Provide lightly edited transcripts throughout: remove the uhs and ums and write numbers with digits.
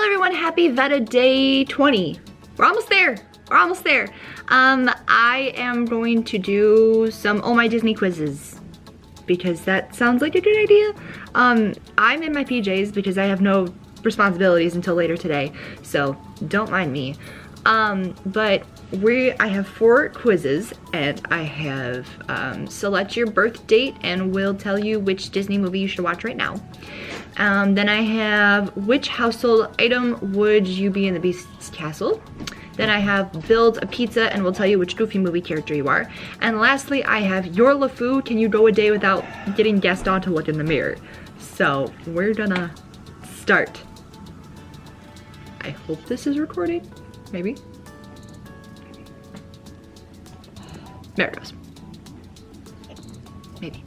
Hello everyone, happy VEDA day 20. We're almost there. We're almost there. I am going to do some Oh My Disney quizzes because that sounds like a good idea. I'm in my PJs because I have no responsibilities until later today, so don't mind me. But I have 4 quizzes, and I have select your birth date and we'll tell you which Disney movie you should watch right now. Then I have which household item would you be in the Beast's castle. Then I have build a pizza and we'll tell you which Goofy movie character you are. And lastly, I have your LeFou, can you go a day without getting Gaston to look in the mirror? So we're gonna start. I hope this is recording, maybe. There it goes. Maybe.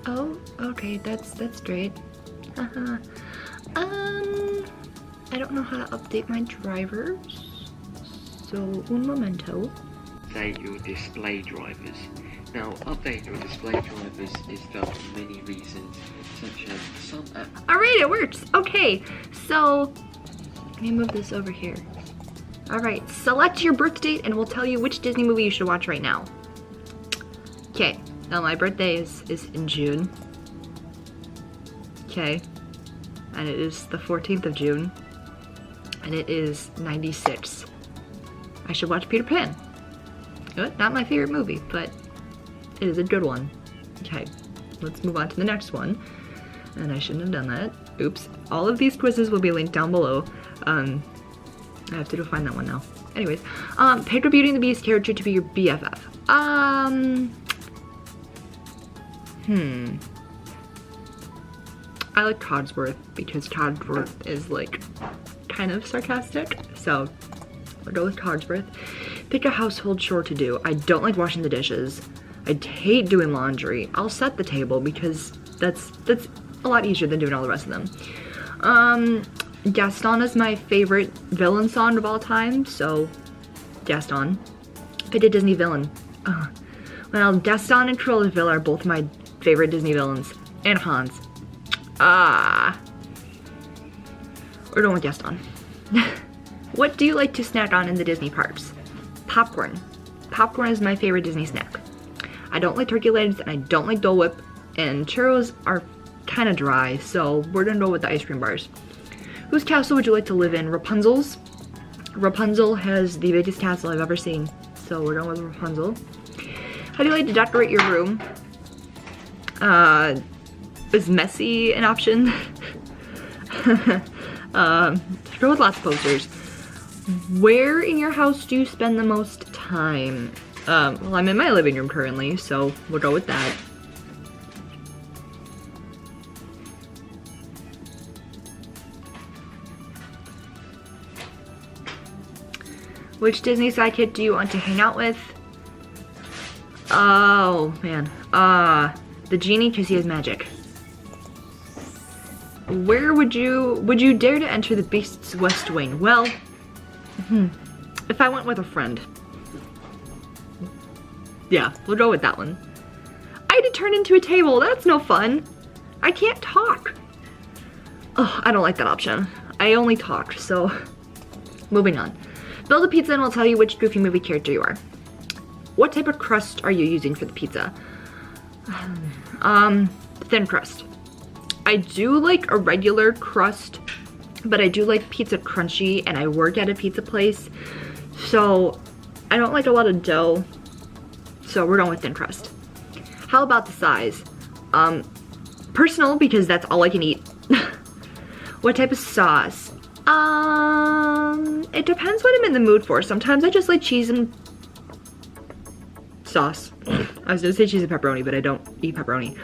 Oh, okay, that's great. I don't know how to update my drivers, so un momento. Update your display drivers. Now, update your display drivers is done for many reasons, such as some apps. Alright, it works. Okay, so let me move this over here. Alright, select your birth date and we'll tell you which Disney movie you should watch right now. Okay, now my birthday is in June. Okay, and it is the 14th of June. And it is 96. I should watch Peter Pan. Good, not my favorite movie, but it is a good one. Okay, let's move on to the next one. And I shouldn't have done that. Oops. All of these quizzes will be linked down below. I have to go find that one now. Anyways, pick a Beauty and the Beast character to be your BFF. I like Codsworth because Codsworth is like kind of sarcastic, so we'll go with Codsworth. Pick a household chore to do. I don't like washing the dishes. I hate doing laundry. I'll set the table because that's a lot easier than doing all the rest of them. Gaston is my favorite villain song of all time, so Gaston. Pick a Disney villain. Well, Gaston and Cruella de Vil are both my favorite Disney villains. And Hans. We're going with Gaston. What do you like to snack on in the Disney parks? Popcorn. Popcorn is my favorite Disney snack. I don't like turkey legs and I don't like Dole Whip, and churros are kind of dry, so we're gonna go with the ice cream bars. Whose castle would you like to live in? Rapunzel's. Rapunzel has the biggest castle I've ever seen, so we're going with Rapunzel. How do you like to decorate your room? Is messy an option? Go with lots of posters. Where in your house do you spend the most time? Well, I'm in my living room currently, so we'll go with that. Which Disney sidekick do you want to hang out with? Oh, man. The genie, because he has magic. Where would you dare to enter the Beast's West Wing? Well, if I went with a friend. Yeah, we'll go with that one. I had to turn into a table, that's no fun. I can't talk. Oh, I don't like that option. I only talk, so moving on. Build a pizza and we'll tell you which Goofy movie character you are. What type of crust are you using for the pizza? Thin crust. I do like a regular crust, but I do like pizza crunchy, and I work at a pizza place, so I don't like a lot of dough, so we're going with thin crust. How about the size? Personal, because that's all I can eat. What type of sauce? It depends what I'm in the mood for. Sometimes I just like cheese and sauce. I was gonna say cheese and pepperoni, but I don't eat pepperoni.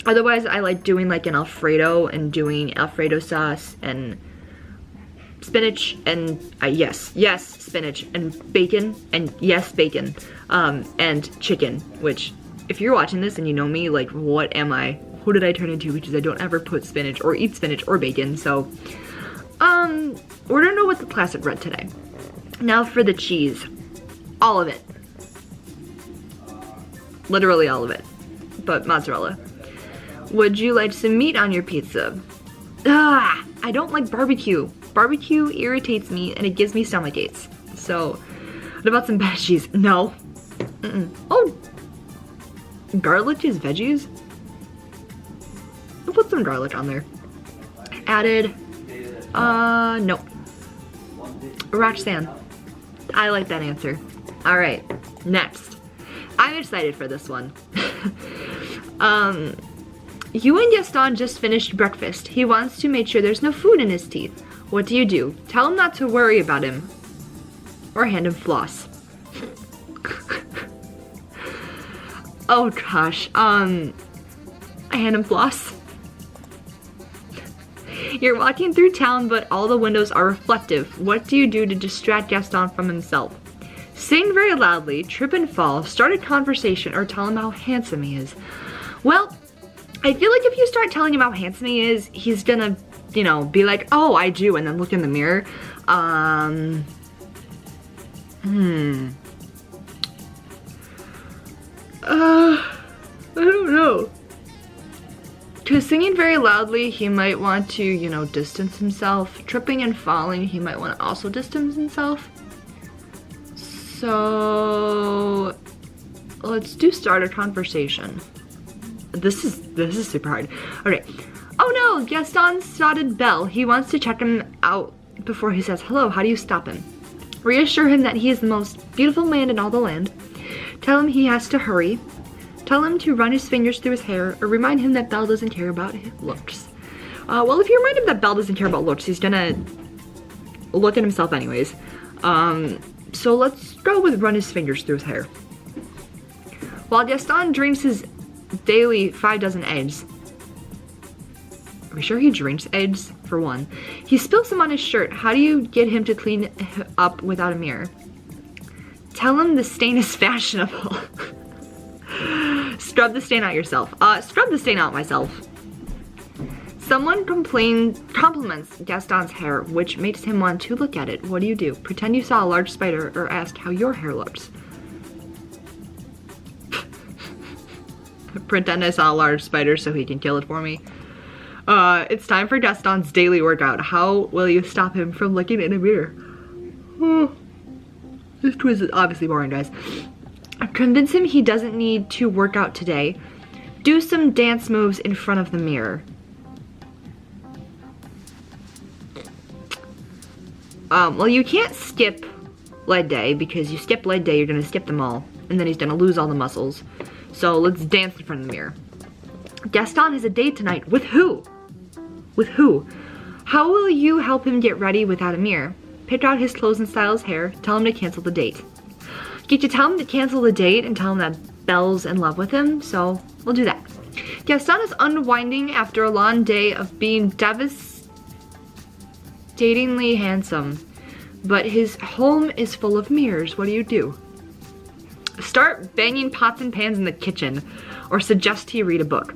Otherwise, I like doing like an Alfredo and doing Alfredo sauce and spinach and, yes, spinach and bacon and yes, bacon, and chicken, which if you're watching this and you know me, like what am I? Who did I turn into? Because I don't ever put spinach or eat spinach or bacon, so, we're gonna go with the classic red today. Now for the cheese. All of it. Literally all of it, but mozzarella. Would you like some meat on your pizza? Ah, I don't like barbecue. Barbecue irritates me and it gives me stomach aches. So, what about some veggies? No. Oh, garlic is veggies? I'll put some garlic on there. Added, no. Roxanne. I like that answer. All right, next. I'm excited for this one. You and Gaston just finished breakfast. He wants to make sure there's no food in his teeth. What do you do? Tell him not to worry about him. Or hand him floss. Oh gosh, I hand him floss. You're walking through town, but all the windows are reflective. What do you do to distract Gaston from himself? Sing very loudly, trip and fall, start a conversation, or tell him how handsome he is. Well, I feel like if you start telling him how handsome he is, he's gonna, you know, be like, oh, I do, and then look in the mirror. I don't know. Because singing very loudly, he might want to, you know, distance himself. Tripping and falling, he might want to also distance himself. So let's do start a conversation. This is super hard. Okay. Oh no, Gaston spotted Belle. He wants to check him out before he says hello. How do you stop him? Reassure him that he is the most beautiful man in all the land. Tell him he has to hurry. Tell him to run his fingers through his hair, or remind him that Belle doesn't care about his looks. Well, if you remind him that Belle doesn't care about looks, he's gonna look at himself anyways. So let's go with run his fingers through his hair. While Gaston drinks his daily 5 dozen eggs. Are we sure he drinks eggs? For one. He spills some on his shirt. How do you get him to clean up without a mirror? Tell him the stain is fashionable. Scrub the stain out yourself. Scrub the stain out myself. Someone compliments Gaston's hair, which makes him want to look at it. What do you do? Pretend you saw a large spider or ask how your hair looks. Pretend I saw a large spider so he can kill it for me. It's time for Gaston's daily workout. How will you stop him from looking in a mirror? This quiz is obviously boring, guys. Convince him he doesn't need to work out today. Do some dance moves in front of the mirror. Well, you can't skip leg day, because you skip leg day, you're gonna skip them all, and then he's gonna lose all the muscles. So let's dance in front of the mirror. Gaston has a date tonight. With who? With who? How will you help him get ready without a mirror? Pick out his clothes and style his hair. Tell him to cancel the date. Get you tell him to cancel the date and tell him that Belle's in love with him, so we'll do that. Gaston is unwinding after a long day of being devastatingly handsome, but his home is full of mirrors. What do you do? Start banging pots and pans in the kitchen, or suggest he read a book.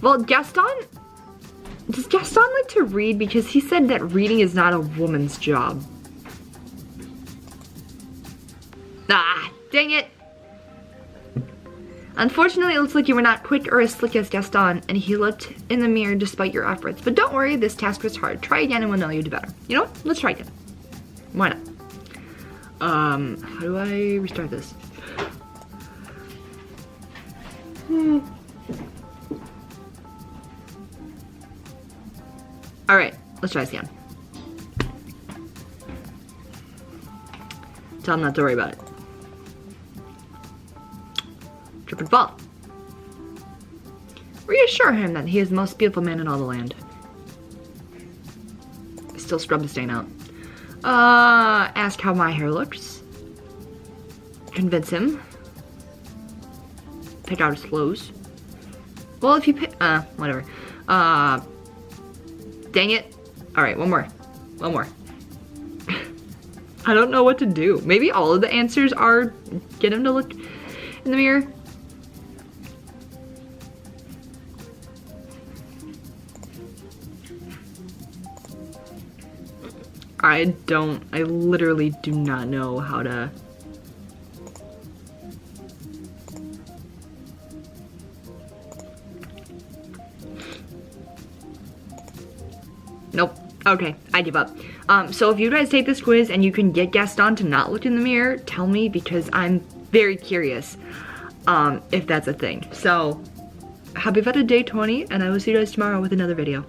Well, does Gaston like to read? Because he said that reading is not a woman's job. Ah, dang it. Unfortunately, it looks like you were not quick or as slick as Gaston, and he looked in the mirror despite your efforts. But don't worry, this task was hard. Try again and we'll know you do better. You know what? Let's try again. Why not? How do I restart this? Alright, let's try this again. Tell him not to worry about it. Trip and fall. Reassure him that he is the most beautiful man in all the land. Still scrub the stain out. Ask how my hair looks. Convince him. Pick out his clothes. Well, if you pick, whatever. Dang it. Alright, one more. One more. I don't know what to do. Maybe all of the answers are get him to look in the mirror. I literally do not know how to. Nope. Okay, I give up. So if you guys take this quiz and you can get Gaston to not look in the mirror, tell me, because I'm very curious if that's a thing. So happy VEDA day 20, and I will see you guys tomorrow with another video.